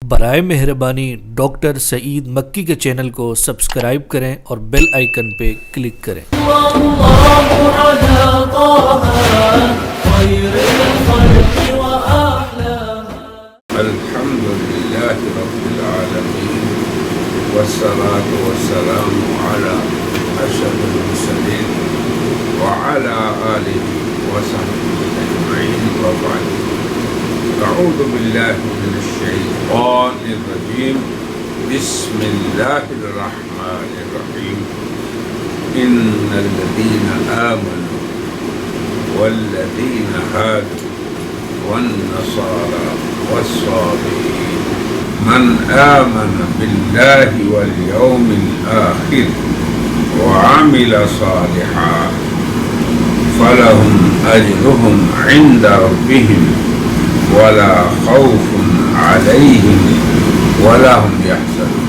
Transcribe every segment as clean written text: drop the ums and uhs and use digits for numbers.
برائے مہربانی ڈاکٹر سعید مکی کے چینل کو سبسکرائب کریں اور بیل آئیکن پہ کلک کریں۔ الحمد للہ رب العالمین والصلاة والسلام علی اشرف المرسلین وعلی آلہ وصحبہ اجمعین وبعد۔ اعوذ باللہ من الشیطان الرجیم بسم اللہ الرحمن الرحیم۔ ان الذین آمنوا والذین هادوا والنصارى والصابئین من آمن باللہ والیوم الآخر وعمل صالحا فلهم أجرهم عند ربهم ولا خوف عليهم ولا هم يحزنون۔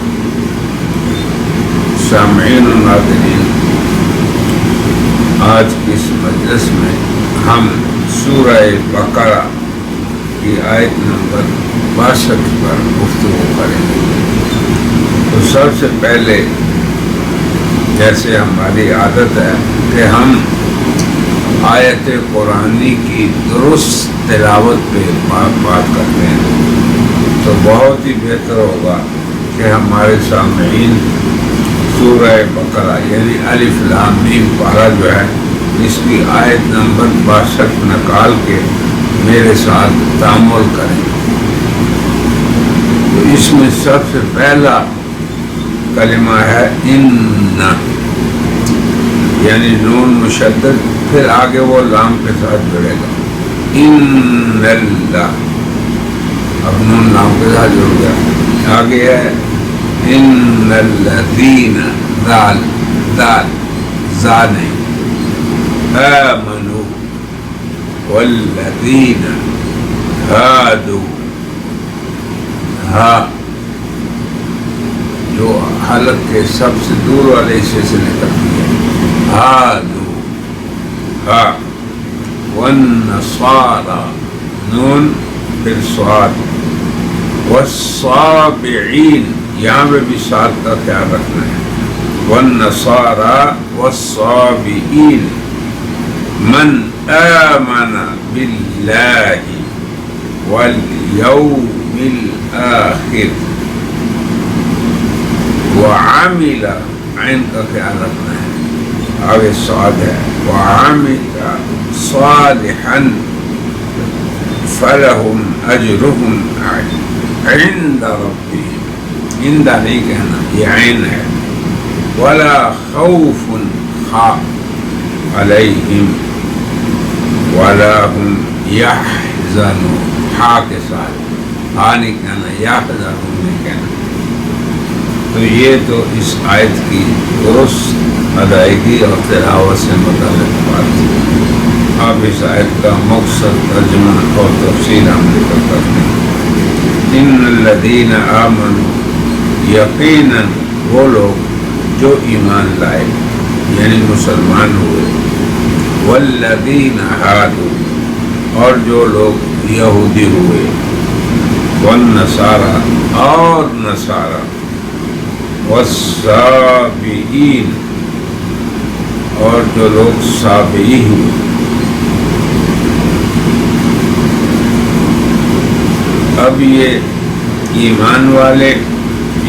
سامعین و ناظرین، آج کی اس مجلس میں ہم سورہ بقرہ کی آیت نمبر 62 پر گفتگو کریں گے۔ تو سب سے پہلے جیسے ہماری عادت ہے کہ ہم آیت قرآنی کی درست تلاوت پہ بات کرتے ہیں، تو بہت ہی بہتر ہوگا کہ ہمارے سامعین سورہ بقرہ یعنی الف لام میم پارہ جو ہے اس کی آیت نمبر 62 نکال کے میرے ساتھ تأمل کریں۔ تو اس میں سب سے پہلا کلمہ ہے ان، یعنی نون مشدد، پھر آگے وہ لام کے ساتھ جڑے گا۔ ان اللہ، اب نون لام کے ساتھ جڑ گیا۔ آگے ہے ان الذین، دال دال زا نہیں، آمنوا والذین ہادوا، ہا جو حلق کے سب سے دور والے حصے سے نکلتی ہے، ہادوا ہا، والنصارى نون پھر صاد، والصابئین یہاں پہ بھی صاد کا خیال رکھنا ہے، والنصارى والصابئین من آمن باللہ والیوم الآخر وعمل، عین کا خیال رکھنا ہے، آگے صاد ہے، وعمل صالحا فلهم اجرهم عند ربهم، عند نہیں کہنا، یہ عین ہے، ولا خوف علیہم ولا هم يحزنون، ہا کے ساتھ، ہا نہیں کہنا، یحزنون نہیں کہنا۔ تو یہ تو اس آیت کی درست ادائیگی اور تلاوت سے متعلق بات ہے۔ اب اس آیت کا مقصد، ترجمہ اور تفسیر ہم ذکر کرتے ہیں۔ ان الذین آمنوا، یقیناً وہ لوگ جو ایمان لائے یعنی مسلمان ہوئے، والذین ہادوا اور جو لوگ یہودی ہوئے، والنصارى اور نصارہ، والصابئین اور جو لوگ صابئی ہوئے۔ اب یہ ایمان والے،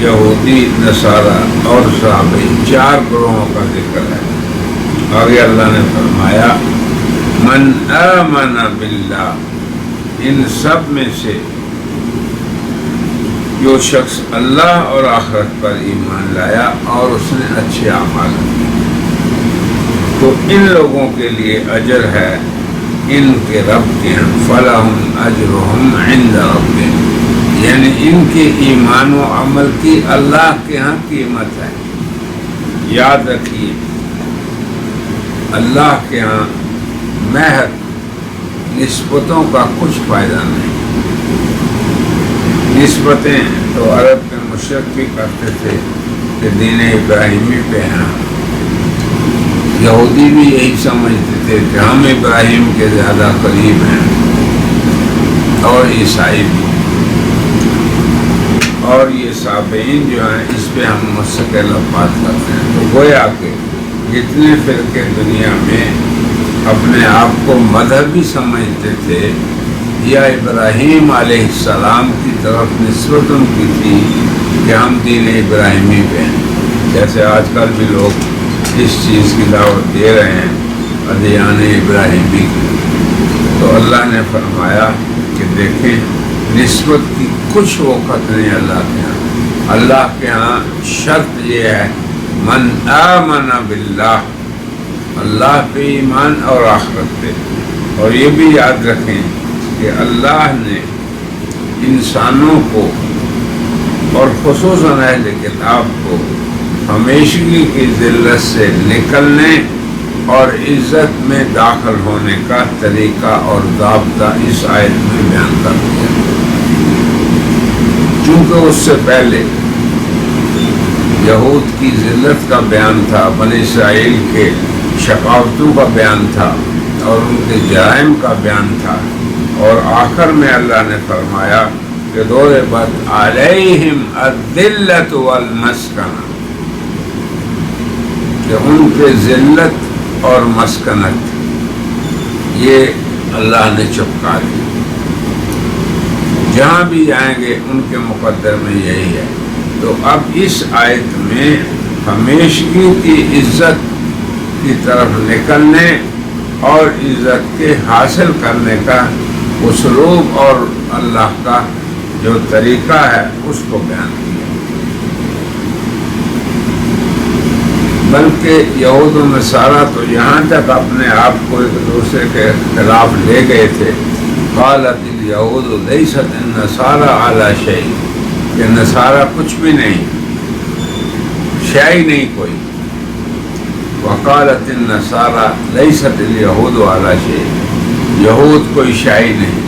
یہودی، نصارہ اور صابئی، 4 گروہوں کا ذکر ہے۔ آگے اللہ نے فرمایا من آمن باللہ، ان سب میں سے جو شخص اللہ اور آخرت پر ایمان لایا اور اس نے اچھے اعمال کیے، تو ان لوگوں کے لیے اجر ہے ان کے رب کے ہاں، فلہم اجرہم عند ربہم، یعنی ان کے ایمان و عمل کی اللہ کے ہاں قیمت ہے۔ یاد رکھیے اللہ کے ہاں محض نسبتوں کا کچھ فائدہ نہیں۔ نسبتیں تو عرب کے مشرک بھی کرتے تھے کہ دین ابراہیمی پہ ہیں، یہودی بھی یہی سمجھتے تھے کہ ہم ابراہیم کے زیادہ قریب ہیں، اور عیسائی بھی۔ اور یہ سابعین جو ہیں اس پہ ہم مستقل بات کرتے ہیں۔ تو گویا کہ جتنے فرقے دنیا میں اپنے آپ کو مذہبی سمجھتے تھے یا ابراہیم علیہ السلام کی طرف نسبت ان کی تھی کہ ہم دین ابراہیمی پہ ہیں، جیسے آج کل بھی لوگ اس چیز کی دعوت دے رہے ہیں ادیان ابراہیمی کی، تو اللہ نے فرمایا کہ دیکھیں نسبت کی کچھ وقت نہیں اللہ کے ہاں۔ اللہ کے ہاں شرط یہ ہے من آمن باللہ، اللہ پہ ایمان اور آخرت پہ۔ اور یہ بھی یاد رکھیں کہ اللہ نے انسانوں کو اور خصوصاً اہل کتاب کو ہمیشگی کی ذلت سے نکلنے اور عزت میں داخل ہونے کا طریقہ اور ضابطہ اس آیت میں بیان کر دیا، چونکہ اس سے پہلے یہود کی ذلت کا بیان تھا، بنی اسرائیل کے شقاوتوں کا بیان تھا اور ان کے جرائم کا بیان تھا، اور آخر میں اللہ نے فرمایا کہ ضربت علیہم الذلۃ والمسکنہ، کہ ان کے ذلت اور مسکنت یہ اللہ نے چپکا دی، جہاں بھی جائیں گے ان کے مقدر میں یہی ہے۔ تو اب اس آیت میں ہمیشگی کی عزت کی طرف نکلنے اور عزت کے حاصل کرنے کا اسلوب اور اللہ کا جو طریقہ ہے اس کو بیان کیا، بلکہ یہود و نصارہ تو یہاں تک اپنے آپ کو ایک دوسرے کے خلاف لے گئے تھے، قالت الیہود لیست النصارى علی شیء، کہ نصارہ کچھ بھی نہیں، شے نہیں کوئی، وقالت النصارى لیست الیہود علی شیء، یہود کوئی شے نہیں،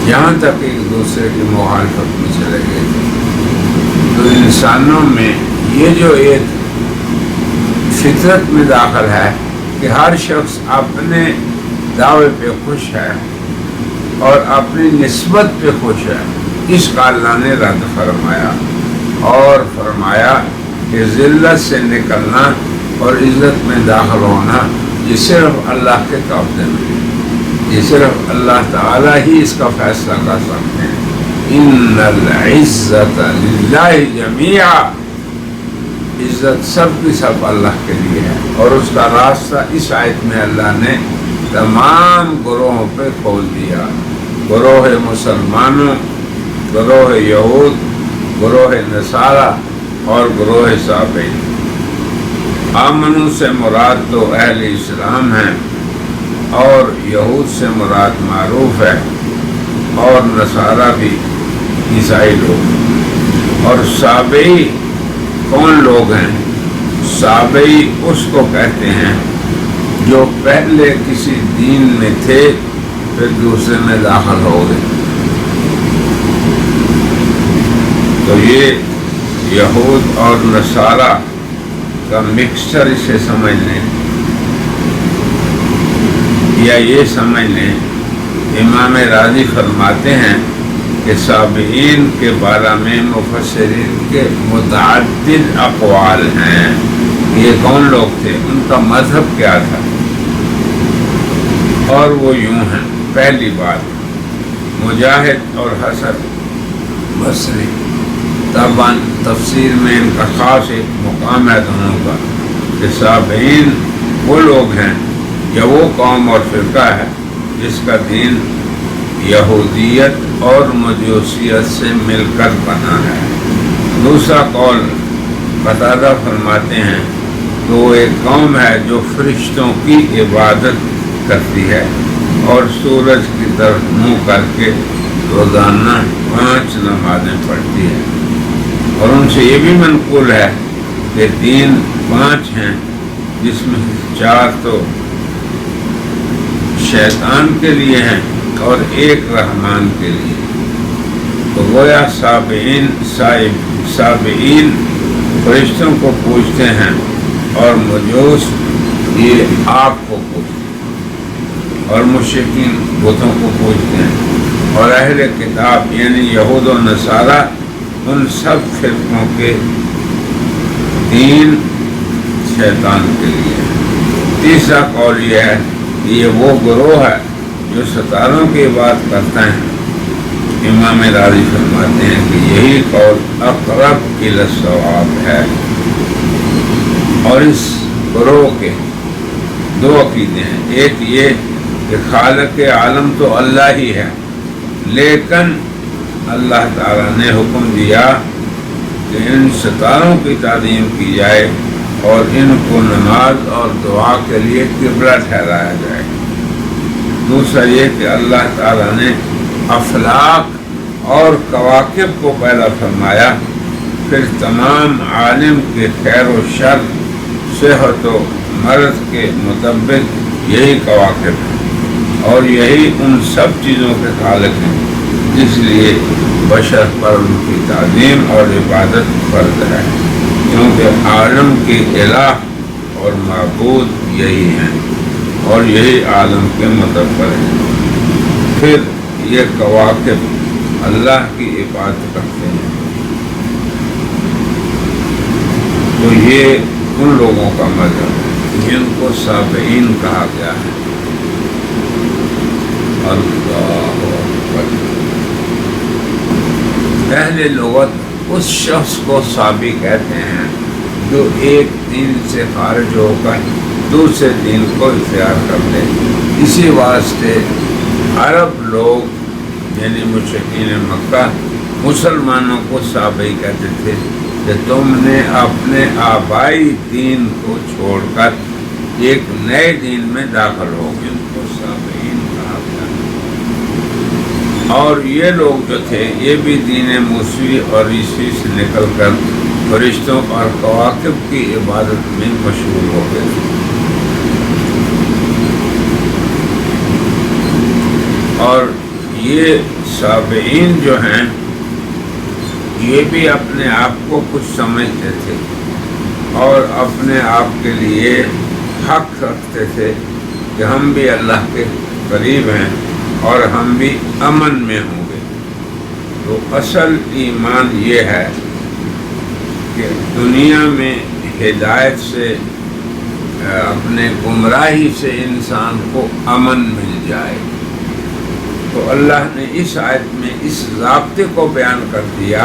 یہاں تک ایک دوسرے کی مخالفت میں چلے گئے تھے۔ تو انسانوں میں یہ جو ایک فطرت میں داخل ہے کہ ہر شخص اپنے دعوے پہ خوش ہے اور اپنی نسبت پہ خوش ہے، اس کا اللہ نے رد فرمایا اور فرمایا کہ ذلت سے نکلنا اور عزت میں داخل ہونا یہ صرف اللہ کے قبضے میں ہے، یہ صرف اللہ تعالیٰ ہی اس کا فیصلہ کر سکتے ہیں۔ ان العزت للہ جمیعا، عزت سب کی سب اللہ کے لیے ہے، اور اس کا راستہ اس آیت میں اللہ نے تمام گروہوں پہ کھول دیا، گروہ مسلمانوں، گروہ یہود، گروہ نصارہ اور گروہ صابئین۔ آمنو سے مراد تو اہل اسلام ہیں اور یہود سے مراد معروف ہے، اور نصارہ بھی عیسائی لوگ۔ اور صابئی کون لوگ ہیں؟ صابئی اس کو کہتے ہیں جو پہلے کسی دین میں تھے پھر دوسرے میں داخل ہو گئے۔ تو یہ یہود اور نصارہ کا مکسچر اسے سمجھ لیں، یا یہ سمجھ لیں، امام راضی فرماتے ہیں کہ صابئین کے بارے میں مفسرین کے متعدد اقوال ہیں۔ یہ کون لوگ تھے، ان کا مذہب کیا تھا، اور وہ یوں ہیں۔ پہلی بات، مجاہد اور حسن بصری، طبعاً تفسیر میں ان کا خاص ایک مقام ہے دونوں کا، کہ صابئین وہ لوگ ہیں یا وہ قوم اور فرقہ ہے جس کا دین یہودیت اور مجوسیت سے مل کر بنا ہے۔ دوسرا قول قتادہ فرماتے ہیں کہ وہ ایک قوم ہے جو فرشتوں کی عبادت کرتی ہے اور سورج کی طرف منہ کر کے روزانہ 5 نمازیں پڑھتی ہے، اور ان سے یہ بھی منقول ہے کہ دین 5 ہیں، جس میں 4 تو شیطان کے لیے ہیں اور 1 رحمان کے لیے۔ تو گویا صابئین فرشتوں کو پوجتے ہیں اور مجوس یہ آگ کو پوجتے ہیں، اور مشرکین بتوں کو پوجتے ہیں۔ اور اہل کتاب یعنی یہود و نصارہ ان سب فرقوں کے دین شیطان کے لیے ہے۔ تیسرا قول یہ ہے کہ یہ وہ گروہ ہے جو ستاروں کی بات کرتے ہیں۔ امام راضی فرماتے ہیں کہ یہی قول اقرب الی الصواب ہے، اور اس گروہ کے دو عقیدے ہیں۔ ایک یہ کہ خالق عالم تو اللہ ہی ہے، لیکن اللہ تعالیٰ نے حکم دیا کہ ان ستاروں کی تعظیم کی جائے اور ان کو نماز اور دعا کے لیے قبلہ ٹھہرایا جائے۔ دوسرا یہ کہ اللہ تعالیٰ نے افلاک اور کواکب کو پیدا فرمایا، پھر تمام عالم کے خیر و شر، صحت و مرض کے مطابق یہی کواکب ہیں اور یہی ان سب چیزوں کے خالق ہیں، اس لیے بشر پر ان کی تعظیم اور عبادت فرض ہے، کیونکہ عالم کی الہ اور معبود یہی ہیں اور یہی عالم کے مدبر ہیں۔ پھر یہ کواکب اللہ کی عبادت کرتے ہیں، تو یہ ان لوگوں کا مذہب ہے جن کو سابعین کہا گیا ہے۔ اللہ اکبر۔ اہل لغت اس شخص کو سابی کہتے ہیں جو ایک دین سے خارج ہو کر دوسرے دین کو اختیار کر لے۔ اسی واسطے عرب لوگ یعنی مشرکین مکہ مسلمانوں کو سابی کہتے تھے کہ تم نے اپنے آبائی دین کو چھوڑ کر ایک نئے دین میں داخل ہو گئے، ان کو سابعین کہا گیا۔ اور یہ لوگ جو تھے یہ بھی دین موسوی اور عیسوی سے نکل کر فرشتوں اور کواکب کی عبادت میں مشغول ہو گئے تھے، اور یہ سابعین جو ہیں یہ بھی اپنے آپ کو کچھ سمجھتے تھے اور اپنے آپ کے لیے حق رکھتے تھے کہ ہم بھی اللہ کے قریب ہیں اور ہم بھی امن میں ہوں گے۔ تو اصل ایمان یہ ہے کہ دنیا میں ہدایت سے، اپنے گمراہی سے انسان کو امن مل جائے۔ تو اللہ نے اس آیت میں اس ضابطے کو بیان کر دیا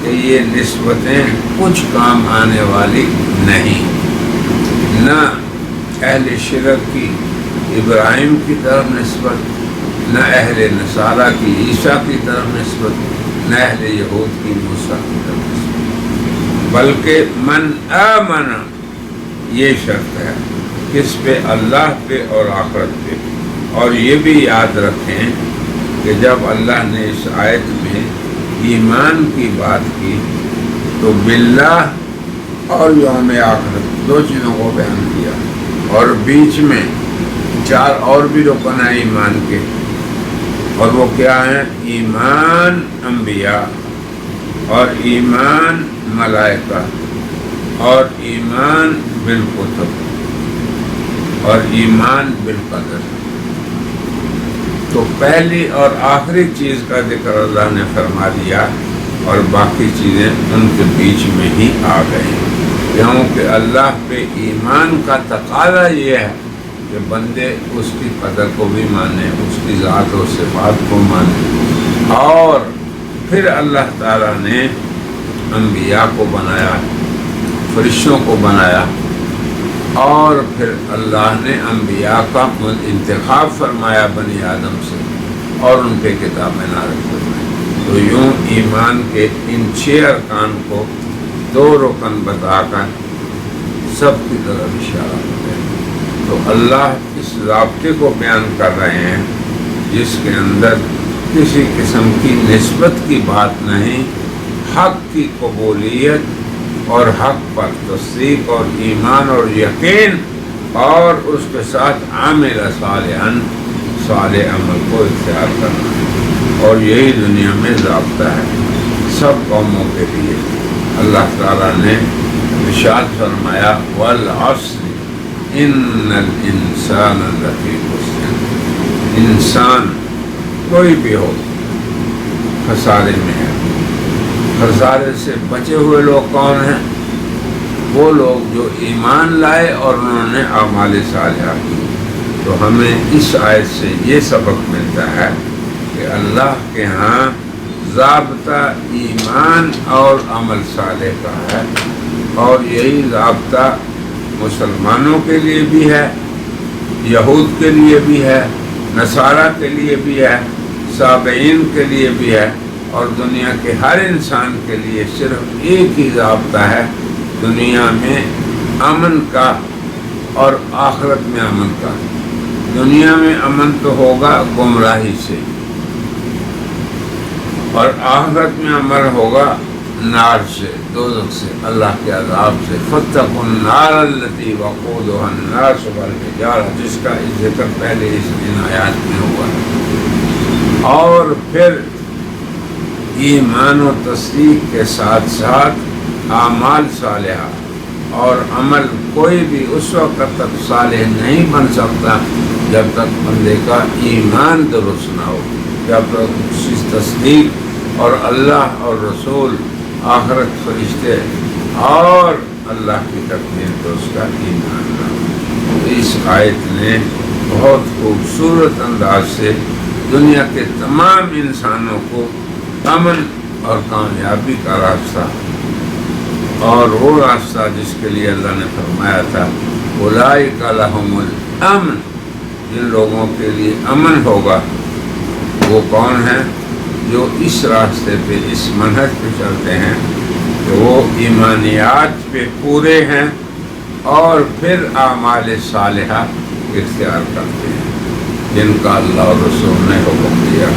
کہ یہ نسبتیں کچھ کام آنے والی نہیں، نہ اہل شرک کی ابراہیم کی طرف نسبت، نہ اہل نصارہ کی عیسیٰ کی طرف نسبت، نہ اہل یہود کی موسیٰ کی طرف نسبت، بلکہ من آمن یہ شرط ہے کس پہ؟ اللہ پہ اور آخرت پہ۔ اور یہ بھی یاد رکھیں کہ جب اللہ نے اس آیت میں ایمان کی بات کی تو باللہ اور یوم آخرت دو چیزوں کو بیان کیا، اور بیچ میں چار اور بھی رکن ہیں ایمان کے، اور وہ کیا ہیں؟ ایمان انبیاء اور ایمان ملائکہ اور ایمان بالکتب اور ایمان بالقدر۔ تو پہلی اور آخری چیز کا ذکر اللہ نے فرما دیا اور باقی چیزیں ان کے بیچ میں ہی آ گئی، کیونکہ اللہ پہ ایمان کا تقاضا یہ ہے کہ بندے اس کی قدر کو بھی مانے، اس کی ذات و صفات کو مانے۔ اور پھر اللہ تعالیٰ نے انبیاء کو بنایا، فرشتوں کو بنایا، اور پھر اللہ نے انبیاء کا انتخاب فرمایا بنی آدم سے اور ان پہ کتابیں نازل فرمائی۔ تو یوں ایمان کے ان 6 ارکان کو 2 رکن بتا کر سب کی طرف اشارہ کرتے ہیں۔ تو اللہ اس ضابطے کو بیان کر رہے ہیں جس کے اندر کسی قسم کی نسبت کی بات نہیں، حق کی قبولیت اور حق پر تصدیق اور ایمان اور یقین، اور اس کے ساتھ عامل صالحا صالح عمل کو اختیار کرنا، اور یہی دنیا میں ضابطہ ہے سب قوموں کے لیے۔ اللہ تعالیٰ نے ارشاد فرمایا والعصر ان الانسان لفی خسر، انسان کوئی بھی ہو خسارے میں ہے۔ خسارے سے بچے ہوئے لوگ کون ہیں؟ وہ لوگ جو ایمان لائے اور انہوں نے اعمال صالحہ کی۔ تو ہمیں اس آیت سے یہ سبق ملتا ہے کہ اللہ کے ہاں ضابطہ ایمان اور عمل صالح کا ہے، اور یہی ضابطہ مسلمانوں کے لیے بھی ہے، یہود کے لیے بھی ہے، نصارہ کے لیے بھی ہے، سابعین کے لیے بھی ہے، اور دنیا کے ہر انسان کے لیے صرف ایک ہی ضابطہ ہے، دنیا میں امن کا اور آخرت میں امن کا۔ دنیا میں امن تو ہوگا گمراہی سے، اور آخرت میں امن ہوگا نار سے، دوزخ سے، اللہ کے عذاب سے۔ فاتقوا النار التي وقودها الناس والحجارہ، جس کا ذکر پہلے ان آیات میں ہوا۔ اور پھر ایمان و تصدیق کے ساتھ ساتھ اعمال صالحہ اور عمل، کوئی بھی اس وقت تک صالح نہیں بن سکتا جب تک بندے کا ایمان درست نہ ہو، جب تک اس کی تصدیق اور اللہ اور رسول، آخرت، فرشتے اور اللہ کی تقدیر پر اس کا ایمان نہ ہو۔ تو اس آیت نے بہت خوبصورت انداز سے دنیا کے تمام انسانوں کو امن اور کامیابی کا راستہ، اور وہ راستہ جس کے لیے اللہ نے فرمایا تھا اولئک لہم الامن، جن لوگوں کے لیے امن ہوگا، وہ کون ہیں؟ جو اس راستے پہ، اس منہج پہ چلتے ہیں کہ وہ ایمانیات پہ پورے ہیں اور پھر اعمال صالحہ اختیار کرتے ہیں جن کا اللہ اور رسول نے حکم دیا۔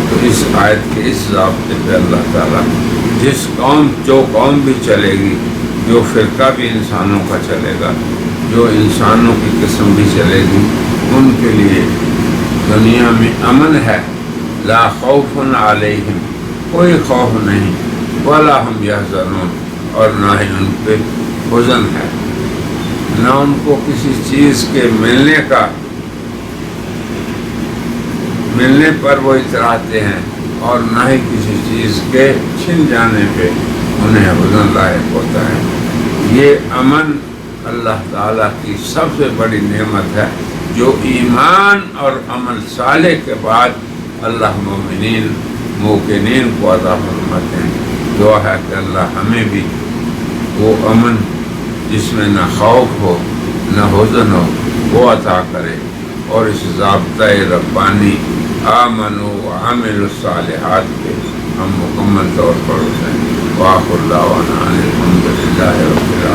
تو اس آیت کے اس ضابطے پہ اللہ تعالیٰ جو قوم بھی چلے گی، جو فرقہ بھی انسانوں کا چلے گا، جو انسانوں کی قسم بھی چلے گی، ان کے لیے دنیا میں امن ہے، لا خوف علیہم، کوئی خوف نہیں، ولا ہم یحزنون، اور نہ ہی ان پہ حزن ہے، نہ ان کو کسی چیز کے ملنے پر وہ اتراتے ہیں، اور نہ ہی کسی چیز کے چھن جانے پہ انہیں حزن لاحق ہوتا ہے۔ یہ امن اللہ تعالیٰ کی سب سے بڑی نعمت ہے، جو ایمان اور عمل صالح کے بعد اللہ موقنین کو عطا فرماتے ہیں۔ دعا ہے کہ اللہ ہمیں بھی وہ امن جس میں نہ خوف ہو نہ حزن ہو وہ عطا کرے، اور اس ضابطۂ ربانی آمنوا وعملوا الصالحات پہ ہم مکمل طور پر اسے وآخر دعوانا الحمد للہ رب العالمین۔